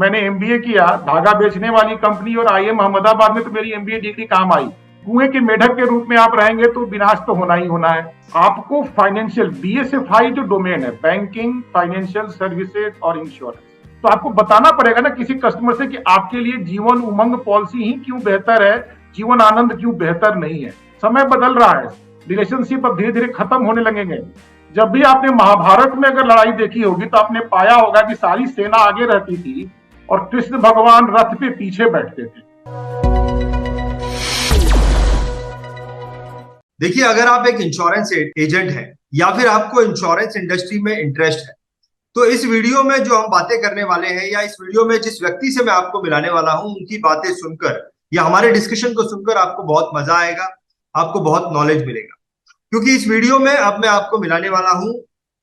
मैंने एमबीए किया, धागा बेचने वाली कंपनी और आईएम अहमदाबाद में तो मेरी एमबीए डिग्री काम आई। कुएं के मेढक के रूप में आप रहेंगे तो विनाश तो होना ही होना है। आपको फाइनेंशियल बीएसएफआई जो डोमेन है, बैंकिंग, फाइनेंशियल सर्विसेज और इंश्योरेंस, तो आपको बताना पड़ेगा ना किसी कस्टमर से कि आपके लिए जीवन उमंग पॉलिसी ही क्यों बेहतर है, जीवन आनंद क्यों बेहतर नहीं है। समय बदल रहा है, रिलेशनशिप अब धीरे धीरे खत्म होने लगेंगे। जब भी आपने महाभारत में अगर लड़ाई देखी होगी तो आपने पाया होगा कि सारी सेना आगे रहती थी और कृष्ण भगवान रथ पे पीछे बैठते थे। देखिए, अगर आप एक इंश्योरेंस एजेंट हैं या फिर आपको इंश्योरेंस इंडस्ट्री में इंटरेस्ट है, तो इस वीडियो में जो हम बातें करने वाले हैं या इस वीडियो में जिस व्यक्ति से मैं आपको मिलाने वाला हूं, उनकी बातें सुनकर या हमारे डिस्कशन को सुनकर आपको बहुत मजा आएगा, आपको बहुत नॉलेज मिलेगा। क्योंकि इस वीडियो में अब मैं आपको मिलाने वाला हूं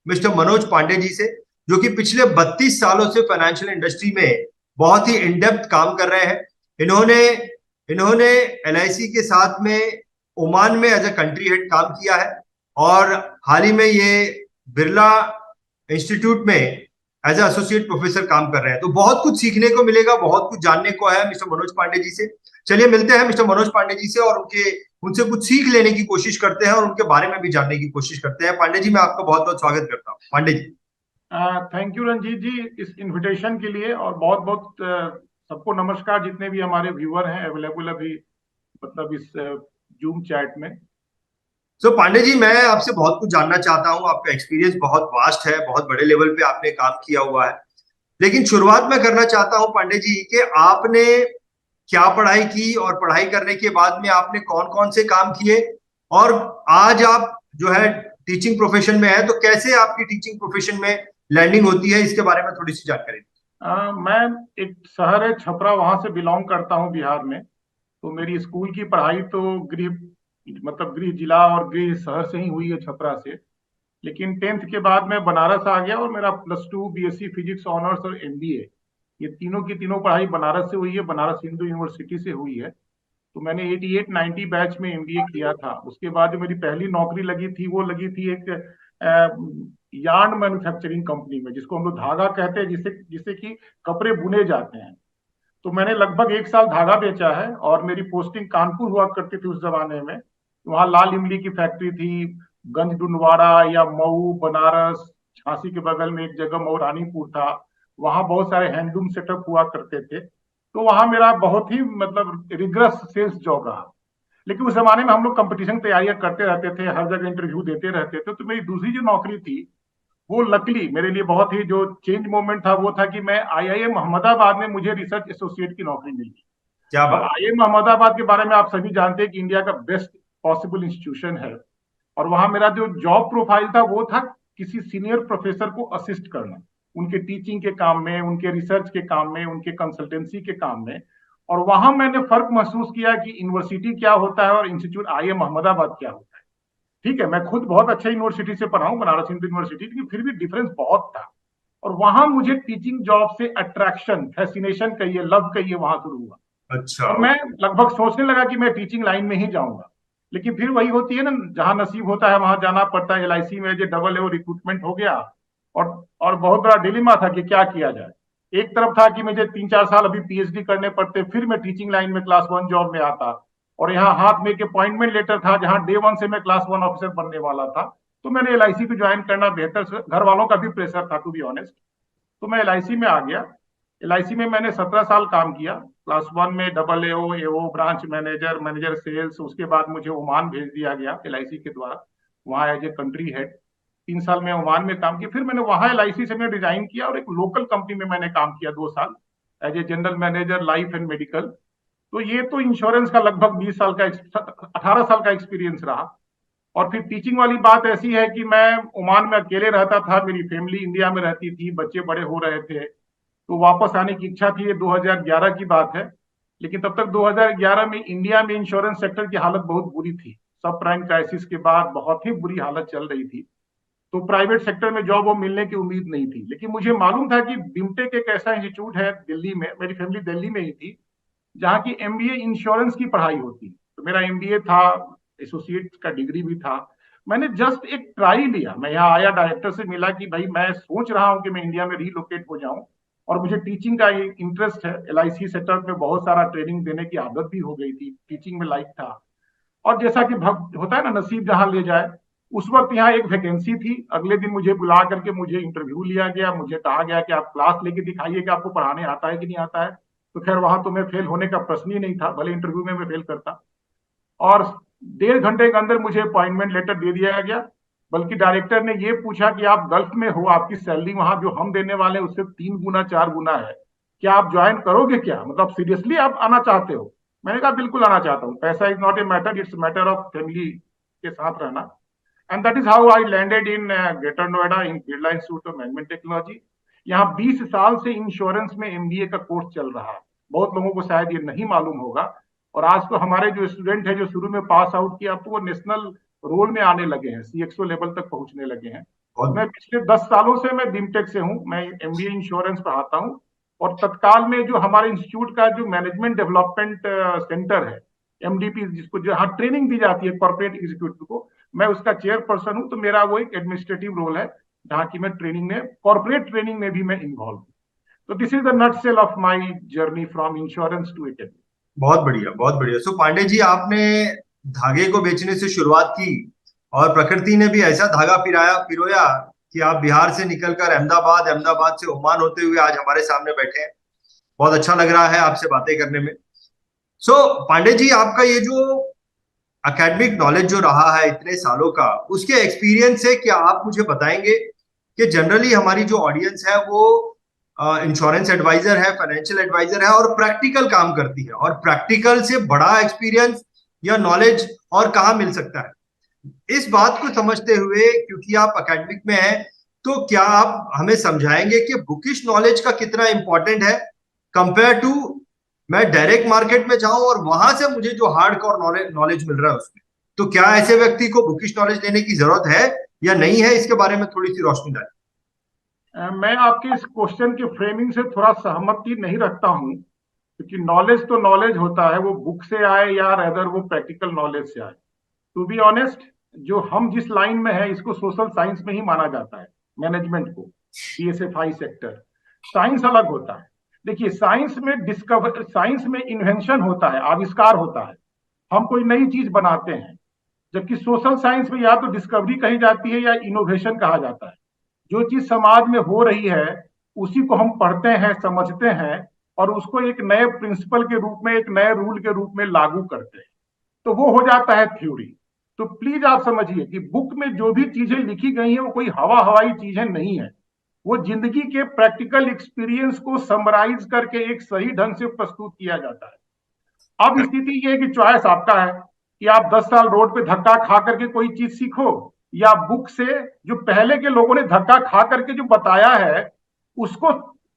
मिस्टर मनोज पांडे जी से, जो कि पिछले 32 सालों से फाइनेंशियल इंडस्ट्री में बहुत ही इनडेप्थ काम कर रहे हैं। इन्होंने इन्होंने एलआईसी के साथ में ओमान में एज अ कंट्री हेड काम किया है और हाल ही में ये बिरला इंस्टीट्यूट में एज अ एसोसिएट प्रोफेसर काम कर रहे हैं। तो बहुत कुछ सीखने को मिलेगा, बहुत कुछ जानने को है मिस्टर मनोज पांडे जी से। चलिए मिलते हैं मिस्टर मनोज पांडे जी से और उनसे कुछ सीख लेने की कोशिश करते हैं और उनके बारे में भी जानने की कोशिश करते हैं। पांडे जी, मैं आपका बहुत बहुत स्वागत करता हूँ। पांडे जी, थैंक यू रंजीत जी इस इनविटेशन के लिए, और बहुत बहुत सबको नमस्कार जितने भी हमारे व्यूअर हैं अवेलेबल अभी, मतलब इस जूम चैट में। पांडे जी, मैं आपसे बहुत कुछ जानना चाहता हूँ। आपका एक्सपीरियंस बहुत वास्ट है, बहुत बड़े लेवल पे आपने काम किया हुआ है। लेकिन शुरुआत में करना चाहता हूँ पांडे जी कि आपने क्या पढ़ाई की और पढ़ाई करने के बाद में आपने कौन कौन से काम किए और आज आप जो है टीचिंग प्रोफेशन में है, तो कैसे आपकी टीचिंग प्रोफेशन में लैंडिंग होती है, इसके बारे में थोड़ी सी जानकारी। मैं एक शहर है छपरा, वहां से बिलोंग करता हूँ बिहार में। तो मेरी स्कूल की पढ़ाई तो गृह मतलब गृह जिला और गृह शहर से ही हुई है, छपरा से। लेकिन 10th के बाद मैं बनारस आ गया और मेरा +2 बीएससी फिजिक्स ऑनर्स और एमबीए, ये तीनों की तीनों पढ़ाई बनारस से हुई है, बनारस हिंदू यूनिवर्सिटी से हुई है। तो मैंने 88-90 बैच में एमबीए किया था। उसके बाद जो मेरी पहली नौकरी लगी थी वो लगी थी एक यार्न मैन्युफैक्चरिंग कंपनी में, जिसको हम लोग धागा कहते हैं, जिससे जिससे कि कपड़े बुने जाते हैं। तो मैंने लगभग 1 साल धागा बेचा है और मेरी पोस्टिंग कानपुर हुआ करती थी उस जमाने में। वहाँ लाल इमली की फैक्ट्री थी, गंज डुनवाड़ा या मऊ, बनारस, झांसी के बगल में एक जगह मऊ रानीपुर था, वहाँ बहुत सारे हैंडलूम सेटअप हुआ करते थे। तो वहाँ मेरा बहुत ही मतलब रिग्रेस सेल्स जॉब रहा। लेकिन उस जमाने में हम लोग कंपटीशन तैयारियां करते रहते थे, हर जगह इंटरव्यू देते रहते थे। तो मेरी दूसरी जो नौकरी थी वो लकली मेरे लिए बहुत ही जो चेंज मोमेंट था वो था कि मैं आईआईएम अहमदाबाद में मुझे रिसर्च एसोसिएट की नौकरी मिली। क्या अब बात। आईआईएम अहमदाबाद के बारे में आप सभी जानते हैं कि इंडिया का बेस्ट पॉसिबल इंस्टीट्यूशन है। और वहां मेरा जो जॉब प्रोफाइल था वो था किसी सीनियर प्रोफेसर को असिस्ट करना, उनके टीचिंग के काम में, उनके रिसर्च के काम में, उनके कंसल्टेंसी के काम में। और वहां मैंने फर्क महसूस किया कि यूनिवर्सिटी क्या होता है और इंस्टीट्यूट आईआईएम अहमदाबाद क्या होता है। ठीक है, मैं खुद बहुत अच्छे यूनिवर्सिटी से पढ़ा हूँ, बनारस हिंदू यूनिवर्सिटी, लेकिन फिर भी डिफरेंस बहुत था। और वहां मुझे टीचिंग जॉब से अट्रैक्शन, फैसिनेशन कहिए, लव कहिए, वहां शुरू हुआ। अच्छा। और मैं लगभग सोचने लगा कि मैं टीचिंग लाइन में ही जाऊंगा। लेकिन फिर वही होती है ना, जहां नसीब होता है वहां जाना पड़ता है। एलआईसी में जो डबल एओ रिक्रूटमेंट हो गया, और और बहुत बड़ा डिलेमा था कि क्या किया जाए। एक तरफ था कि मुझे 3-4 साल अभी पीएचडी करने पड़ते, फिर मैं टीचिंग लाइन में क्लास 1 जॉब में आता। और यहाँ हाथ में एक अपॉइंटमेंट लेटर था जहां डे 1 से मैं क्लास 1 ऑफिसर बनने वाला था। तो मैंने एलआईसी को ज्वाइन करना बेहतर, घर वालों का भी प्रेशर था टू बी ऑनेस्ट। तो मैं एलआईसी में आ गया। एलआईसी में मैंने 17 साल काम किया, क्लास 1 में डबल एओ, एओ, ब्रांच मैनेजर, मैनेजर सेल्स। उसके बाद मुझे ओमान भेज दिया गया एलआईसी के द्वारा, वहां एज ए कंट्री हेड। 3 साल में ओमान में काम किया। फिर मैंने वहां एलआईसी से मैं रिजाइन किया और एक लोकल कंपनी में मैंने काम किया 2 साल as a general manager life and medical. तो ये तो इंश्योरेंस का लगभग 20 साल का, 18 साल का एक्सपीरियंस रहा। और फिर टीचिंग वाली बात ऐसी है कि मैं ओमान में अकेले रहता था, मेरी फैमिली इंडिया में रहती थी, बच्चे बड़े हो रहे थे। तो वापस आने की इच्छा थी, ये 2011 की बात है। लेकिन तब तक 2011 में इंडिया में इंश्योरेंस सेक्टर की हालत बहुत बुरी थी। सब प्राइम क्राइसिस के बाद बहुत ही बुरी हालत चल रही थी। तो प्राइवेट सेक्टर में जॉब वो मिलने की उम्मीद नहीं थी। लेकिन मुझे मालूम था कि बिमटेक एक ऐसा इंस्टीट्यूट है दिल्ली में, मेरी फैमिली दिल्ली में ही थी, जहाँ की एमबीए इंश्योरेंस की पढ़ाई होती। तो मेरा एमबीए था, एसोसिएट का डिग्री भी था। मैंने जस्ट एक ट्राई लिया, मैं यहाँ आया, डायरेक्टर से मिला कि भाई मैं सोच रहा हूँ कि मैं इंडिया में रीलोकेट हो जाऊं, और मुझे टीचिंग का इंटरेस्ट है। LIC सेटअप में बहुत सारा ट्रेनिंग देने की आदत भी हो गई थी, टीचिंग में लाइक था। और जैसा कि होता है ना, नसीब जहां ले जाए, उस वक्त यहाँ एक वैकेंसी थी। अगले दिन मुझे बुला करके मुझे इंटरव्यू लिया गया। मुझे कहा गया कि आप क्लास लेके दिखाइए कि आपको पढ़ाने आता है कि नहीं आता है। तो खैर वहां तो मैं फेल होने का प्रश्न ही नहीं था, भले इंटरव्यू में मैं फेल करता। और 1.5 घंटे के अंदर मुझे अपॉइंटमेंट लेटर दे दिया गया। बल्कि डायरेक्टर ने ये पूछा कि आप गल्फ में हो, आपकी सैलरी वहां जो हम देने वाले हैं उससे 3 गुना 4 गुना है, क्या आप ज्वाइन करोगे क्या, मतलब सीरियसली आप आना चाहते हो। मैंने कहा बिल्कुल आना चाहता हूँ, पैसा is not a matter, it's matter of family के साथ रहना। And that is how I landed in greater Noida in Birla institute of management technology. यहाँ 20 साल से इंश्योरेंस में MBA का कोर्स चल रहा है। बहुत लोगों को शायद ये नहीं मालूम होगा। और आज तो हमारे जो स्टूडेंट है जो शुरू में पास आउट किया, अब तो वो नेशनल रोल में आने लगे हैं, CXO लेवल तक पहुंचने लगे हैं। मैं पिछले 10 सालों से मैं बिमटेक से हूँ, मैं MBA इंश्योरेंस पढ़ाता हूँ। और तत्काल में जो हमारे इंस्टीट्यूट का जो मैनेजमेंट डेवलपमेंट सेंटर है, MDP, जिसको जहाँ ट्रेनिंग दी जाती है कॉर्पोरेट एग्जीक्यूटिव को, मैं उसका चेयरपर्सन हूँ। तो मेरा वो एक एडमिनिस्ट्रेटिव रोल है जहाँ की मैं ट्रेनिंग में, कॉर्पोरेट ट्रेनिंग में भी मैं इन्वॉल्व हूँ। तो this is the nutshell of my journey from insurance to academy. बहुत बढ़िया, बहुत बढ़िया। सो पांडे जी, आपने धागे को बेचने से शुरुआत की और प्रकृति ने भी ऐसा धागा पिरोया कि आप बिहार से निकलकर अहमदाबाद, अहमदाबाद से ओमान होते हुए आज हमारे सामने बैठे हैं। बहुत अच्छा लग रहा है आपसे बातें करने में। सो पांडे जी, आपका ये जो एकेडमिक नॉलेज जो रहा है इतने सालों का, उसके एक्सपीरियंस से क्या आप मुझे बताएंगे कि जनरली हमारी जो ऑडियंस है वो इंश्योरेंस एडवाइजर है, फाइनेंशियल एडवाइजर है और प्रैक्टिकल काम करती है, और प्रैक्टिकल से बड़ा एक्सपीरियंस या नॉलेज और कहाँ मिल सकता है। इस बात को समझते हुए, क्योंकि आप एकेडमिक में हैं, तो क्या आप हमें समझाएंगे कि बुकिश नॉलेज का कितना इंपॉर्टेंट है कंपेयर टू मैं डायरेक्ट मार्केट में जाऊं और वहां से मुझे जो हार्ड कोर नॉलेज मिल रहा है उसमें। तो क्या ऐसे व्यक्ति को बुकिश नॉलेज लेने की जरूरत है या नहीं है, इसके बारे में थोड़ी सी रोशनी डालें। मैं आपके इस क्वेश्चन के फ्रेमिंग से थोड़ा सहमति नहीं रखता हूं, क्योंकि नॉलेज तो नॉलेज होता है, वो बुक से आए या अदर वो प्रैक्टिकल नॉलेज से आए। टू बी ऑनेस्ट, जो हम जिस लाइन में है इसको सोशल साइंस में ही माना जाता है, मैनेजमेंट को, PSFI सेक्टर। साइंस अलग होता है। देखिए, साइंस में डिस्कवर, साइंस में इन्वेंशन होता है, आविष्कार होता है, हम कोई नई चीज बनाते हैं। जबकि सोशल साइंस में या तो डिस्कवरी कही जाती है या इनोवेशन कहा जाता है। जो चीज समाज में हो रही है उसी को हम पढ़ते हैं, समझते हैं और उसको एक नए प्रिंसिपल के रूप में, एक नए रूल के रूप में लागू करते हैं। तो वो हो जाता है थ्योरी। तो प्लीज आप समझिए कि बुक में जो भी चीजें लिखी गई हैं वो कोई हवा हवाई चीजें नहीं है। वो जिंदगी के प्रैक्टिकल एक्सपीरियंस को समराइज करके एक सही ढंग से प्रस्तुत किया जाता है। अब स्थिति ये है कि चॉइस आपका है कि आप 10 साल रोड पे धक्का खा करके कोई चीज सीखो, या बुक से जो पहले के लोगों ने धक्का खा करके जो बताया है उसको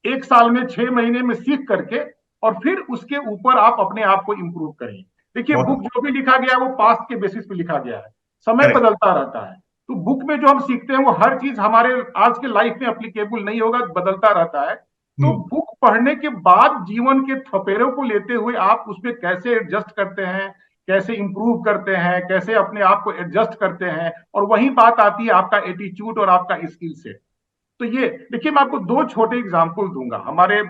1 साल में, 6 महीने में सीख करके और फिर उसके ऊपर आप अपने आप को इंप्रूव करें। देखिए, बुक जो भी लिखा गया है वो पास्ट के बेसिस पे लिखा गया है, समय बदलता रहता है। तो बुक में जो हम सीखते हैं वो हर चीज हमारे आज के लाइफ में अप्लीकेबल नहीं होगा, बदलता रहता है। तो बुक पढ़ने के बाद जीवन के थपेड़ों को लेते हुए आप उसमें कैसे एडजस्ट करते हैं, कैसे इंप्रूव करते हैं, कैसे अपने आप को एडजस्ट करते हैं, और वही बात आती है आपका एटीट्यूड और आपका स्किल सेट। तो ये देखिए, मैं आपको 2 छोटे एग्जाम्पल दूंगा। हमारे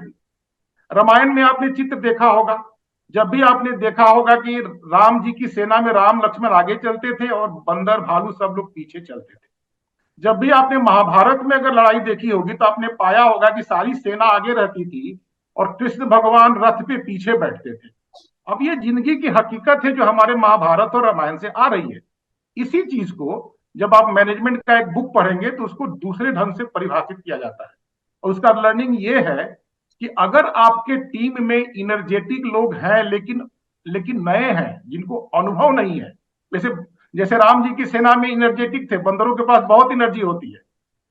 रामायण में आपने चित्र देखा होगा, जब भी आपने देखा होगा कि राम जी की सेना में राम लक्ष्मण आगे चलते थे और बंदर भालू सब लोग पीछे चलते थे। जब भी आपने महाभारत में अगर लड़ाई देखी होगी तो आपने पाया होगा कि सारी सेना आगे रहती थी और कृष्ण भगवान रथ पे पीछे बैठते थे। अब ये जिंदगी की हकीकत है जो हमारे महाभारत और रामायण से आ रही है। इसी चीज को जब आप मैनेजमेंट का एक बुक पढ़ेंगे तो उसको दूसरे ढंग से परिभाषित किया जाता है। और उसका लर्निंग ये है कि अगर आपके टीम में इनर्जेटिक लोग हैं लेकिन लेकिन नए हैं, जिनको अनुभव नहीं है, जैसे जैसे राम जी की सेना में इनर्जेटिक थे, बंदरों के पास बहुत एनर्जी होती है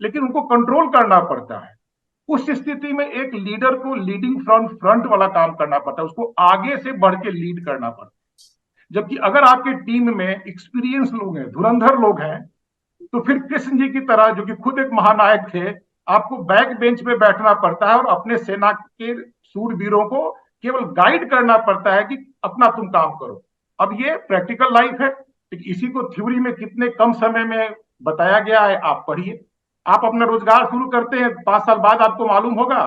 लेकिन उनको कंट्रोल करना पड़ता है। उस स्थिति में एक लीडर को लीडिंग फ्रॉम फ्रंट वाला काम करना पड़ता है, उसको आगे से बढ़ के लीड करना पड़ता है। जबकि अगर आपके टीम में एक्सपीरियंस लोग हैं, धुरंधर लोग हैं, तो फिर कृष्ण जी की तरह, जो कि खुद एक महानायक थे, आपको बैक बेंच पे बैठना पड़ता है और अपने सेना के सूरवीरों को केवल गाइड करना पड़ता है कि अपना तुम काम करो। अब ये प्रैक्टिकल लाइफ है, इसी को थ्योरी में कितने कम समय में बताया गया है, आप पढ़िए। आप अपना रोजगार शुरू करते हैं, 5 साल बाद आपको मालूम होगा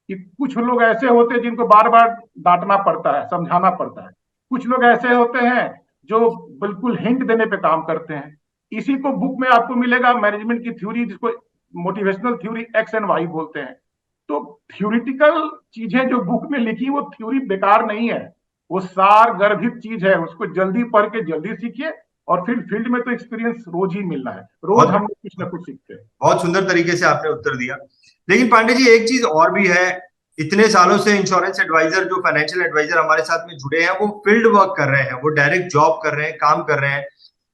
कि कुछ लोग ऐसे होते हैं जिनको बार बार डांटना पड़ता है, समझाना पड़ता है। कुछ लोग ऐसे होते हैं जो बिल्कुल हिंट देने पे काम करते हैं। इसी को बुक में आपको मिलेगा मैनेजमेंट की थ्योरी, जिसको motivational theory X and Y बोलते हैं। तो थ्योरिटिकल चीजें जो बुक में लिखी वो थ्योरी बेकार नहीं है, वो सार गर्भित चीज है, उसको जल्दी पढ़ के जल्दी सीखिए। और फिर फील्ड में तो एक्सपीरियंस रोज ही मिलना है, रोज हम बहुत लोग कुछ ना कुछ सीखते हैं। बहुत सुंदर तरीके से आपने उत्तर दिया। लेकिन पांडे जी, एक चीज और भी है। इतने सालों से इंश्योरेंस एडवाइजर, जो फाइनेंशियल एडवाइजर हमारे साथ में जुड़े हैं, वो फील्ड वर्क कर रहे हैं, वो डायरेक्ट जॉब कर रहे हैं, काम कर रहे हैं।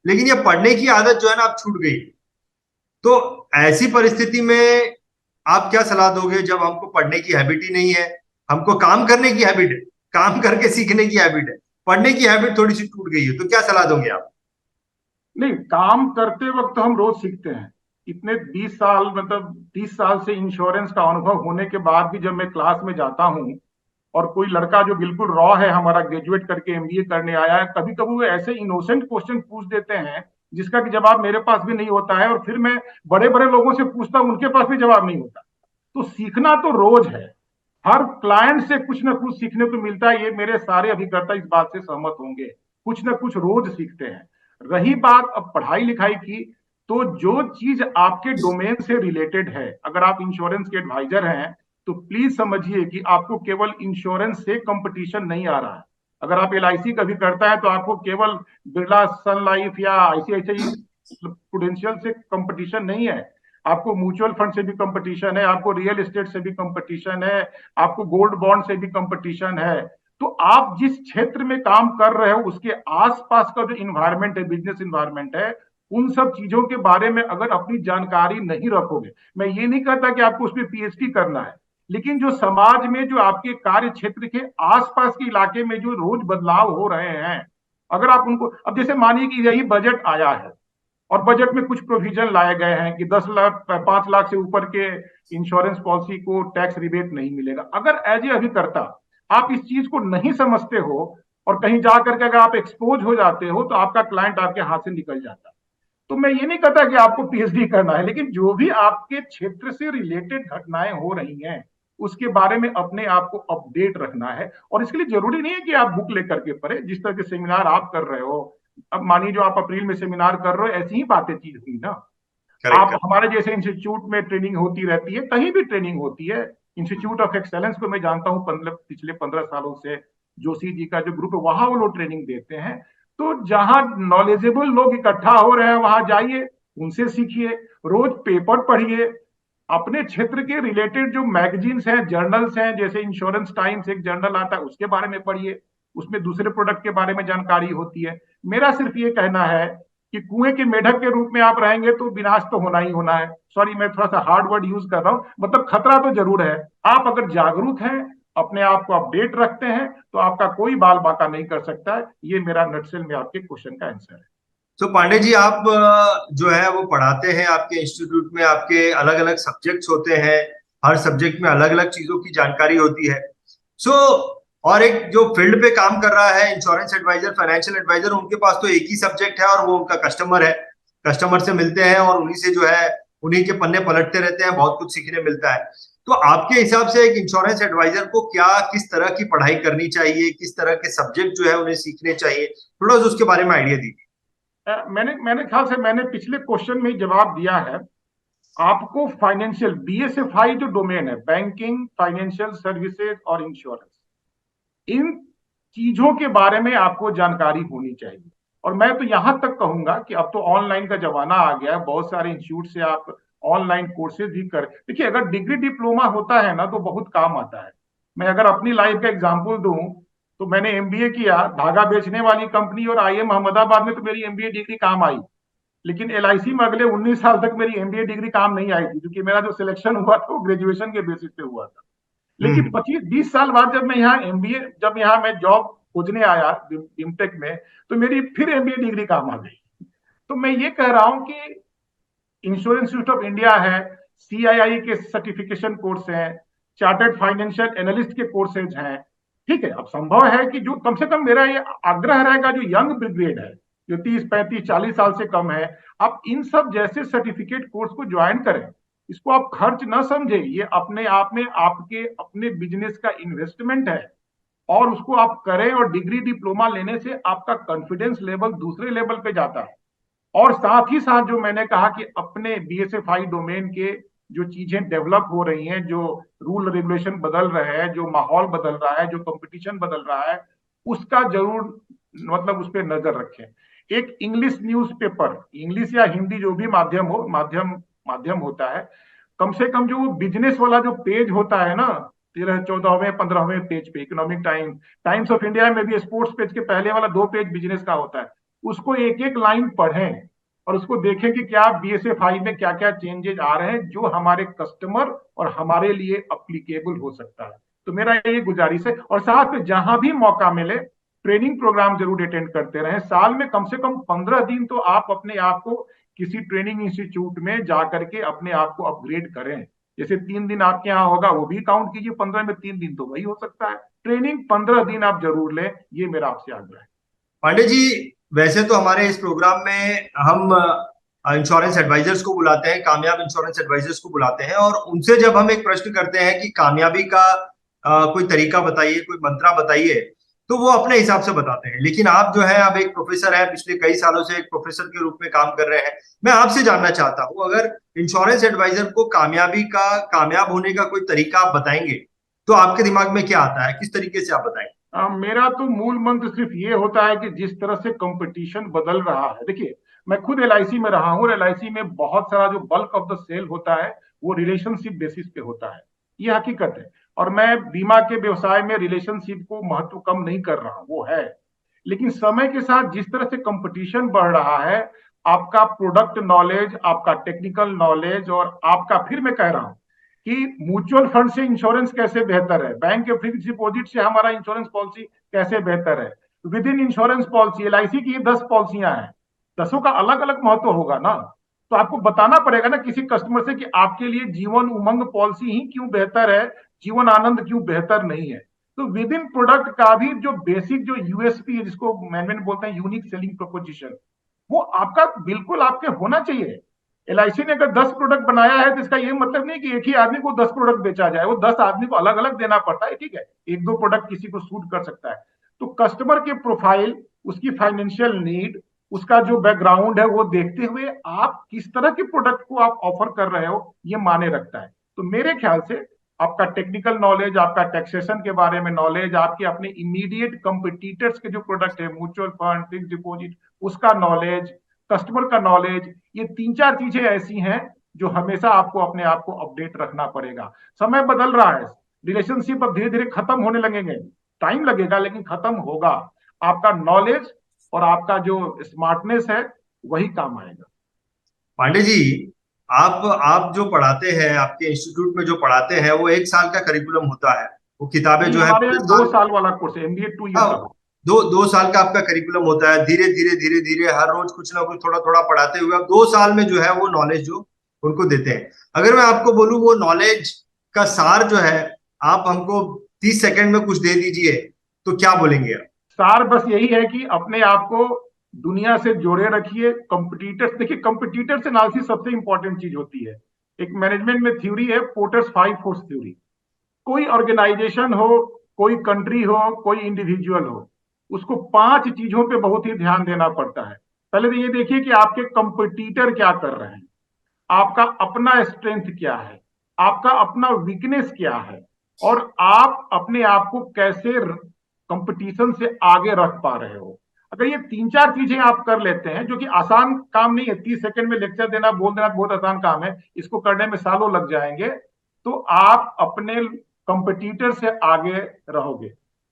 लेकिन ये पढ़ने की आदत जो है ना, अब छूट गई। तो ऐसी परिस्थिति में आप क्या सलाह दोगे, जब हमको पढ़ने की हैबिट ही नहीं है, हमको काम करने की हैबिट है, काम करके सीखने की हैबिट है, पढ़ने की हैबिट थोड़ी सी टूट गई है, तो क्या सलाह दोगे आप? नहीं, काम करते वक्त तो हम रोज सीखते हैं। इतने 20 साल, मतलब 30 साल से इंश्योरेंस का अनुभव होने के बाद भी जब मैं क्लास में जाता हूँ और कोई लड़का जो बिल्कुल रॉ है, हमारा ग्रेजुएट करके एमबीए करने आया है, कभी कभी वो ऐसे इनोसेंट क्वेश्चन पूछ देते हैं जिसका कि जवाब मेरे पास भी नहीं होता है, और फिर मैं बड़े बड़े लोगों से पूछता हूँ, उनके पास भी जवाब नहीं होता। तो सीखना तो रोज है, हर क्लाइंट से कुछ ना कुछ सीखने को मिलता है, ये मेरे सारे अभिकर्ता इस बात से सहमत होंगे। कुछ ना कुछ रोज सीखते हैं। रही बात अब पढ़ाई लिखाई की, तो जो चीज आपके डोमेन से रिलेटेड है, अगर आप इंश्योरेंस के एडवाइजर हैं, तो प्लीज समझिए कि आपको केवल इंश्योरेंस से कंपटीशन नहीं आ रहा है। अगर आप एलआईसी कभी करता है तो आपको केवल बिरला सन लाइफ या आईसीआईसीआई प्रूडेंशियल से कंपटीशन नहीं है। आपको म्यूचुअल फंड से भी कंपटीशन है, आपको रियल एस्टेट से भी कंपटीशन है, आपको गोल्ड बॉन्ड से भी कंपटीशन है। तो आप जिस क्षेत्र में काम कर रहे हो उसके आसपास का जो इन्वायरमेंट है, बिजनेस इन्वायरमेंट है, उन सब चीजों के बारे में अगर अपनी जानकारी नहीं रखोगे, मैं ये नहीं कहता कि आपको उसमें पीएचडी करना है, लेकिन जो समाज में, जो आपके कार्य क्षेत्र के आसपास के इलाके में जो रोज बदलाव हो रहे हैं, अगर आप उनको, अब जैसे मानिए कि यही बजट आया है और बजट में कुछ प्रोविजन लाए गए हैं कि 10 लाख 5 लाख से ऊपर के इंश्योरेंस पॉलिसी को टैक्स रिबेट नहीं मिलेगा। अगर एज ए अभिकर्ता आप इस चीज को नहीं समझते हो और कहीं जाकर के अगर आप एक्सपोज हो जाते हो, तो आपका क्लाइंट आपके हाथ से निकल जाता है। तो मैं ये नहीं कहता कि आपको पीएचडी करना है, लेकिन जो भी आपके क्षेत्र से रिलेटेड घटनाएं हो रही हैं उसके बारे में अपने आप को अपडेट रखना है। और इसके लिए जरूरी नहीं है कि आप बुक लेकर के पढ़े, जिस तरह के सेमिनार आप कर रहे हो। अब मानिए जो आप अप्रैल में सेमिनार कर रहे हो, ऐसी ही बातें चीज हुई ना। आप करेक्ट। हमारे जैसे इंस्टीट्यूट में ट्रेनिंग होती रहती है, कहीं भी ट्रेनिंग होती है। इंस्टीट्यूट ऑफ एक्सेलेंस को मैं जानता हूँ पिछले 15 सालों से, जोशी जी का जो ग्रुप है वहां वो लोग ट्रेनिंग देते हैं। तो जहां नॉलेजेबल लोग इकट्ठा हो रहे हैं वहां जाइए, उनसे सीखिए, रोज पेपर पढ़िए, अपने क्षेत्र के रिलेटेड जो मैगजीन्स हैं, जर्नल्स हैं, जैसे इंश्योरेंस टाइम्स एक जर्नल आता है उसके बारे में पढ़िए, उसमें दूसरे प्रोडक्ट के बारे में जानकारी होती है। मेरा सिर्फ ये कहना है कि कुएं के मेढक के रूप में आप रहेंगे तो विनाश तो होना ही होना है। सॉरी, मैं थोड़ा सा हार्ड वर्ड यूज कर रहा हूं, मतलब खतरा तो जरूर है। आप अगर जागरूक हैं, अपने आप को अपडेट रखते हैं, तो आपका कोई बाल बाका नहीं कर सकता है। ये मेरा नटसेल में आपके क्वेश्चन का आंसर है। तो पांडे जी, आप जो है वो पढ़ाते हैं, आपके इंस्टीट्यूट में आपके अलग अलग सब्जेक्ट्स होते हैं, हर सब्जेक्ट में अलग अलग चीजों की जानकारी होती है। सो और एक जो फील्ड पे काम कर रहा है, इंश्योरेंस एडवाइजर, फाइनेंशियल एडवाइजर, उनके पास तो एक ही सब्जेक्ट है और वो उनका कस्टमर है। कस्टमर से मिलते हैं और उन्हीं से जो है, उन्हीं के पन्ने पलटते रहते हैं, बहुत कुछ सीखने मिलता है। तो आपके हिसाब से एक इंश्योरेंस एडवाइजर को क्या, किस तरह की पढ़ाई करनी चाहिए, किस तरह के सब्जेक्ट जो है उन्हें सीखने चाहिए, थोड़ा सा उसके बारे में आइडिया दीजिए। मैंने ख्याल से मैंने पिछले क्वेश्चन में ही जवाब दिया है। आपको फाइनेंशियल बीएसएफआई जो डोमेन है, बैंकिंग, फाइनेंशियल सर्विसेज और इंश्योरेंस, इन चीजों के बारे में आपको जानकारी होनी चाहिए। और मैं तो यहां तक कहूंगा कि अब तो ऑनलाइन का जमाना आ गया है, बहुत सारे इंस्टीट्यूट से आप ऑनलाइन कोर्सेज भी कर, देखिए अगर डिग्री डिप्लोमा होता है ना तो बहुत काम आता है। मैं अगर अपनी लाइफ का एग्जांपल दूं, तो मैंने एमबीए किया धागा बेचने वाली कंपनी और आईएम अहमदाबाद में, तो मेरी एमबीए डिग्री काम आई। लेकिन एलआईसी में अगले 19 साल तक मेरी एमबीए डिग्री काम नहीं आई थी, क्योंकि मेरा जो सिलेक्शन हुआ था वो ग्रेजुएशन के बेसिस पे हुआ था। लेकिन हम्म। 25-20 साल बाद जब मैं यहाँ एमबीए, जब यहाँ मैं जॉब खोजने आया बिमटेक में, तो मेरी फिर एमबीए डिग्री काम आ गई। तो मैं ये कह रहा हूं कि इंश्योरेंस इंस्टीट्यूट ऑफ इंडिया है, सीआईआई के सर्टिफिकेशन कोर्स हैं, चार्टर्ड फाइनेंशियल एनालिस्ट के कोर्सेज हैं। ठीक है, अब संभव है कि जो, कम से कम मेरा ये आग्रह रहेगा, जो यंग ब्रिगेड है, जो 30-35-40 साल से कम है, आप इन सब जैसे सर्टिफिकेट कोर्स को ज्वाइन करें। इसको आप खर्च ना समझे, ये अपने आप में आपके अपने बिजनेस का इन्वेस्टमेंट है। और उसको आप करें, और डिग्री डिप्लोमा लेने से आपका कॉन्फिडेंस लेवल दूसरे लेवल पे जाता है। और साथ ही साथ जो मैंने कहा कि अपने बीएसएफआई डोमेन के जो चीजें डेवलप हो रही हैं, जो रूल रेगुलेशन बदल रहे हैं, जो माहौल बदल रहा है, जो कंपटीशन बदल रहा है, उसका जरूर मतलब उस पर नजर रखें। एक इंग्लिश न्यूज़पेपर, इंग्लिश या हिंदी जो भी माध्यम हो, माध्यम माध्यम होता है, कम से कम जो बिजनेस वाला जो पेज होता है ना, 13 14वें 15वें पेज पे economic times, times of India में भी स्पोर्ट्स पेज के पहले वाला 2 पेज बिजनेस का होता है, उसको एक एक लाइन पढ़ें और उसको देखें कि क्या बीएसएफआई में क्या क्या चेंजेस आ रहे हैं जो हमारे कस्टमर और हमारे लिए अप्लीकेबल हो सकता है। तो मेरा ये गुजारिश है। और साथ में जहां भी मौका मिले ट्रेनिंग प्रोग्राम जरूर अटेंड करते रहें। साल में कम से कम 15 दिन तो आप अपने आप को किसी ट्रेनिंग इंस्टीट्यूट में जाकर के अपने आप को अपग्रेड करें। जैसे 3 दिन आपके यहाँ होगा वो भी काउंट कीजिए, 15 में 3 दिन तो वही हो सकता है। ट्रेनिंग 15 दिन आप जरूर लें, ये मेरा आपसे आग्रह है। पांडे जी, वैसे तो हमारे इस प्रोग्राम में हम इंश्योरेंस एडवाइजर्स को बुलाते हैं, कामयाब इंश्योरेंस एडवाइजर्स को बुलाते हैं, और उनसे जब हम एक प्रश्न करते हैं कि कामयाबी का कोई तरीका बताइए, कोई मंत्रा बताइए, तो वो अपने हिसाब से बताते हैं। लेकिन आप जो है, आप एक प्रोफेसर हैं, पिछले कई सालों से एक प्रोफेसर के रूप में काम कर रहे हैं। मैं आपसे जानना चाहता हूं, अगर इंश्योरेंस एडवाइजर को कामयाब होने का कोई तरीका आप बताएंगे, तो आपके दिमाग में क्या आता है, किस तरीके से आप बताएंगे? मेरा तो मूल मंत्र सिर्फ ये होता है कि जिस तरह से कंपटीशन बदल रहा है, देखिए मैं खुद एलआईसी में रहा हूँ, एलआईसी में बहुत सारा जो बल्क ऑफ द सेल होता है वो रिलेशनशिप बेसिस पे होता है, ये हकीकत है। और मैं बीमा के व्यवसाय में रिलेशनशिप को महत्व कम नहीं कर रहा हूँ, वो है। लेकिन समय के साथ जिस तरह से कंपटीशन बढ़ रहा है, आपका प्रोडक्ट नॉलेज, आपका टेक्निकल नॉलेज, और आपका, फिर मैं कह रहा हूं कि म्यूचुअल फंड से इंश्योरेंस कैसे बेहतर है, बैंक के फिक्स डिपॉजिट से हमारा इंश्योरेंस पॉलिसी कैसे बेहतर है, with in insurance policy LIC की 10 पॉलिसियां हैं, 10 का अलग अलग महत्व होगा ना। तो आपको बताना पड़ेगा ना किसी कस्टमर से कि आपके लिए जीवन उमंग पॉलिसी ही क्यों बेहतर है, जीवन आनंद क्यों बेहतर नहीं है। तो विद इन प्रोडक्ट का भी जो बेसिक जो यूएसपी है, जिसको मैनेजमेंट बोलते हैं यूनिक सेलिंग प्रोपोजिशन, वो आपका बिल्कुल आपके होना चाहिए। एलआईसी ने अगर 10 प्रोडक्ट बनाया है तो इसका ये मतलब नहीं कि एक ही आदमी को 10 प्रोडक्ट बेचा जाए, वो 10 आदमी को अलग अलग देना पड़ता है, ठीक है, एक दो प्रोडक्ट किसी को सूट कर सकता है। तो कस्टमर के प्रोफाइल, उसकी फाइनेंशियल नीड, उसका जो बैकग्राउंड है वो देखते हुए आप किस तरह के प्रोडक्ट को आप ऑफर कर रहे हो ये माने रखता है। तो मेरे ख्याल से आपका टेक्निकल नॉलेज, आपका टैक्सेशन के बारे में नॉलेज, आपके अपने इमीडिएट कंपिटिटर्स के जो प्रोडक्ट है, म्यूचुअल फंड, फिक्स डिपॉजिट, उसका नॉलेज, कस्टमर का नॉलेज, ये 3 4 चीजें ऐसी हैं जो हमेशा आपको अपने आप को अपडेट रखना पड़ेगा। समय बदल रहा है, रिलेशनशिप अब धीरे धीरे खत्म होने लगेंगे, टाइम लगेगा लेकिन खत्म होगा। आपका नॉलेज और आपका जो स्मार्टनेस है वही काम आएगा। पांडे जी, आप जो पढ़ाते हैं, आपके इंस्टीट्यूट में जो पढ़ाते हैं, वो 1 साल का करिकुलम होता है। वो किताबें नहीं, जो है हमारे पूरे यहाँ दो साल। साल वाला कोर्स है, एमबीए 2 ईयर हाँ, का हो। दो साल का आपका करिकुलम होता है। धीरे धीरे धीरे धीरे हर रोज कुछ ना कुछ थोड़ा थोड़ा पढ़ाते हुए आप 2 साल में जो है वो नॉलेज जो उनको देते हैं। अगर मैं आपको बोलूं वो नॉलेज का सार जो है, आप हमको 30 सेकंड में कुछ दे दीजिए, तो क्या बोलेंगे आप? सार बस यही है कि अपने आप को दुनिया से जोड़े रखिए। कंपटीटर्स, देखिए कंपटीटर से एनालिसिस सबसे इंपॉर्टेंट चीज होती है। एक मैनेजमेंट में थ्योरी है, पोर्टर्स 5 फोर्स थ्योरी। कोई ऑर्गेनाइजेशन हो, कोई कंट्री हो, कोई इंडिविजुअल हो, उसको 5 चीजों पे बहुत ही ध्यान देना पड़ता है। पहले तो ये देखिए कि आपके कंपटीटर क्या कर रहे हैं, आपका अपना स्ट्रेंथ क्या है, आपका अपना वीकनेस क्या है, और आप अपने आप को कैसे कंपटीशन से आगे रख पा रहे हो। अगर ये 3 4 चीजें आप कर लेते हैं, जो कि आसान काम नहीं है, 30 सेकंड में लेक्चर देना, बोल देना बहुत आसान काम है, इसको करने में सालों लग जाएंगे, तो आप अपने कंपटीटर से आगे रहोगे।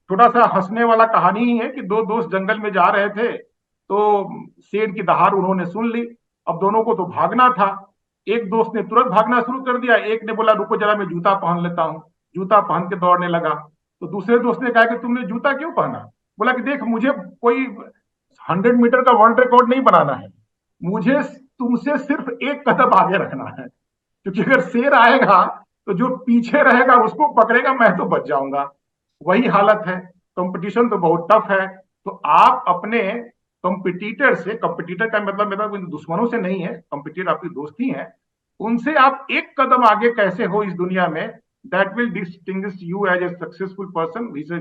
थोड़ा सा हंसने वाला कहानी ही है कि 2 दोस्त जंगल में जा रहे थे, तो शेर की दहाड़ उन्होंने सुन ली। अब दोनों को तो भागना था, एक दोस्त ने तुरंत भागना शुरू कर दिया, एक ने बोला रुको जरा मैं जूता पहन लेता हूँ, जूता पहन के दौड़ने लगा। तो दूसरे दोस्त ने कहा कि तुमने जूता क्यों पहना? बोला कि देख मुझे कोई 100 मीटर का वर्ल्ड रिकॉर्ड नहीं बनाना है, मुझे तुमसे सिर्फ एक कदम आगे रखना है, क्योंकि अगर शेर आएगा तो जो पीछे रहेगा उसको पकड़ेगा, मैं तो बच जाऊंगा। वही हालत है, कंपटीशन तो बहुत टफ है। तो आप अपने कंपटीटर से, कंपटीटर का मतलब मेरा दुश्मनों से नहीं है, कंपटीटर आपकी दोस्ती है, उनसे आप एक कदम आगे कैसे हो इस दुनिया में, that will distinguish you as a successful person vis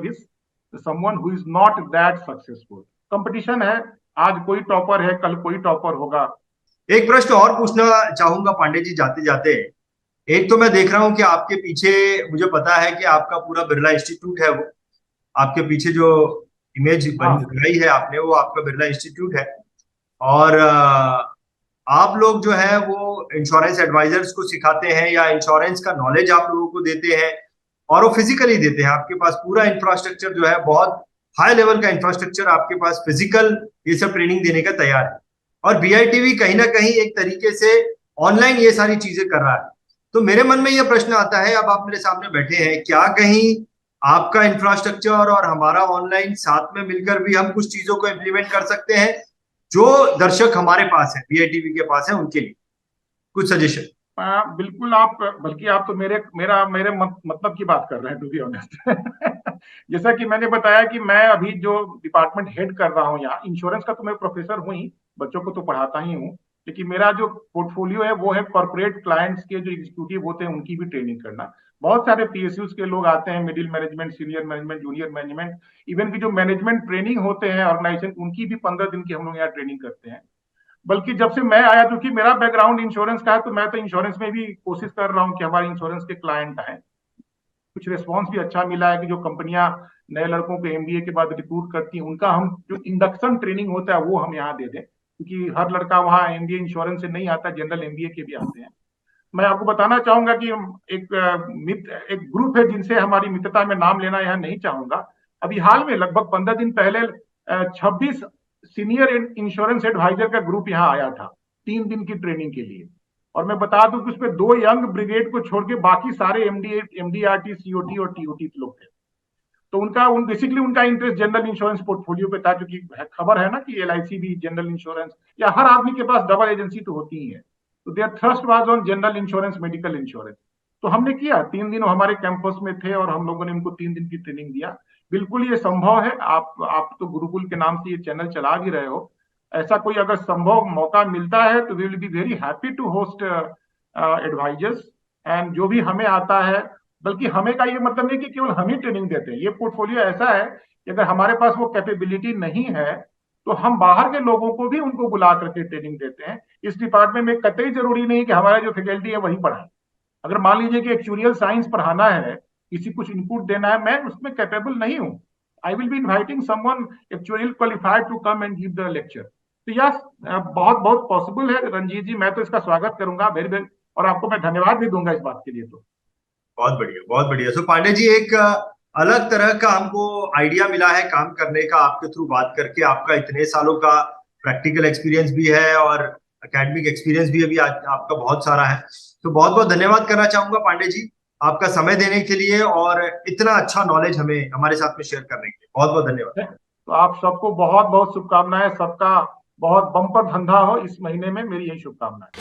someone who is not that successful. Competition है, आज कोई टॉपर है, कल कोई टॉपर होगा। एक प्रश्न और पूछना चाहूंगा पांडे जी जाते जाते। एक तो मैं देख रहा हूं कि आपके पीछे, मुझे पता है कि आपका पूरा बिरला इंस्टीट्यूट है, वो आपके पीछे जो इमेज हाँ बनाई है आपने वो आपका बिरला इंस्टीट्यूट है। और आप लोग जो है वो इंश्योरेंस एडवाइजर्स को सिखाते हैं या इंश्योरेंस का नॉलेज आप लोगों को देते हैं, और वो फिजिकली देते हैं। आपके पास पूरा इंफ्रास्ट्रक्चर जो है, बहुत हाई लेवल का इंफ्रास्ट्रक्चर आपके पास फिजिकल ये सब ट्रेनिंग देने का तैयार है। और बीआईटीवी कहीं ना कहीं एक तरीके से ऑनलाइन ये सारी चीजें कर रहा है। तो मेरे मन में ये प्रश्न आता है, अब आप मेरे सामने बैठे हैं, क्या कहीं आपका इंफ्रास्ट्रक्चर और हमारा ऑनलाइन साथ में मिलकर भी हम कुछ चीजों को इम्प्लीमेंट कर सकते हैं जो दर्शक हमारे पास है, बीआईटीवी के पास है, उनके लिए कुछ सजेशन? बिल्कुल। आप बल्कि आप तो मेरे मतलब की बात कर रहे हैं, टू बी ऑनेस्ट। जैसा कि मैंने बताया कि मैं अभी जो डिपार्टमेंट हेड कर रहा हूँ यहाँ, इंश्योरेंस का तो मैं प्रोफेसर हूँ ही, बच्चों को तो पढ़ाता ही हूँ, लेकिन मेरा जो पोर्टफोलियो है वो है कॉर्पोरेट क्लाइंट्स के जो एग्जीक्यूटिव होते हैं उनकी भी ट्रेनिंग करना। बहुत सारे पीएसयूज के लोग आते हैं, middle management, senior management, junior management, even की जो मैनेजमेंट ट्रेनिंग होते हैं ऑर्गेनाइजेशन, उनकी भी 15 दिन की हम लोग यहाँ ट्रेनिंग करते हैं। बल्कि जब से मैं आया, क्योंकि मेरा बैकग्राउंड इंश्योरेंस का है, तो मैं तो इंश्योरेंस में भी कोशिश कर रहा हूँ कि हमारे इंश्योरेंस के क्लाइंट आए। कुछ रिस्पॉन्स भी अच्छा मिला है कि जो कंपनियां नए लड़कों को एमबीए के बाद रिक्रूट करती हैं, उनका हम जो इंडक्शन ट्रेनिंग होता है वो हम यहाँ दे दें, क्योंकि हर लड़का वहाँ एमबीए इंश्योरेंस से नहीं आता, जनरल एमबीए के भी आते हैं। मैं आपको बताना चाहूंगा कि एक ग्रुप है जिनसे हमारी मित्रता में नाम लेना यहाँ नहीं चाहूंगा। अभी हाल में लगभग 15 दिन पहले 26 सीनियर इंश्योरेंस एडवाइजर का ग्रुप यहाँ आया था 3 दिन की ट्रेनिंग के लिए। और मैं बता दूं कि उसमें 2 यंग ब्रिगेड को छोड़ के बाकी सारे एमडीआरटी, सीओटी और टीओटी लोग थे। तो बेसिकली उनका इंटरेस्ट जनरल इंश्योरेंस पोर्टफोलियो पे था, क्योंकि खबर है ना कि एलआईसी भी जनरल इंश्योरेंस, या हर आदमी के पास डबल एजेंसी तो होती ही है, तो there thrust was on general insurance, medical insurance. तो हमने किया, 3 दिन हमारे कैंपस में थे और हम लोगों ने उनको 3 दिन की ट्रेनिंग दिया। बिल्कुल ये संभव है। आप तो गुरुकुल के नाम से ये चैनल चला भी रहे हो, ऐसा कोई अगर संभव मौका मिलता है तो we will be very happy to host advisors. And जो भी हमें आता है, बल्कि हमें का ये मतलब नहीं कि केवल हम ही ट्रेनिंग देते हैं, ये पोर्टफोलियो ऐसा है कि अगर हमारे पास वो कैपेबिलिटी नहीं है तो हम बाहर के लोगों को भी उनको बुला करके ट्रेनिंग देते हैं। इस डिपार्टमेंट में कतई जरूरी नहीं कि हमारा जो फैकल्टी है वही पढ़ाए। अगर मान लीजिए कि एक्चुरियल साइंस पढ़ाना है, किसी कुछ इनपुट देना है, मैं उसमें कैपेबल नहीं हूँ, I will be inviting someone actually qualified to come and give the lecture. तो यस, बहुत बहुत पॉसिबल है रंजीत जी, मैं तो इसका स्वागत करूंगा वेरी वेरी, और आपको मैं धन्यवाद भी दूंगा इस बात के लिए। तो बहुत बढ़िया, बहुत बढ़िया। सो पांडे जी, एक अलग तरह का हमको आइडिया मिला है काम करने का आपके थ्रू बात करके। आपका इतने सालों का प्रैक्टिकल एक्सपीरियंस भी है और एकेडमिक एक्सपीरियंस भी अभी आपका बहुत सारा है। तो बहुत बहुत धन्यवाद करना चाहूंगा पांडे जी, आपका समय देने के लिए और इतना अच्छा नॉलेज हमें हमारे साथ में शेयर करने के लिए। बहुत बहुत धन्यवाद। तो आप सबको बहुत बहुत शुभकामनाएं, सबका बहुत बम्पर धंधा हो इस महीने में, मेरी यही शुभकामनाएं।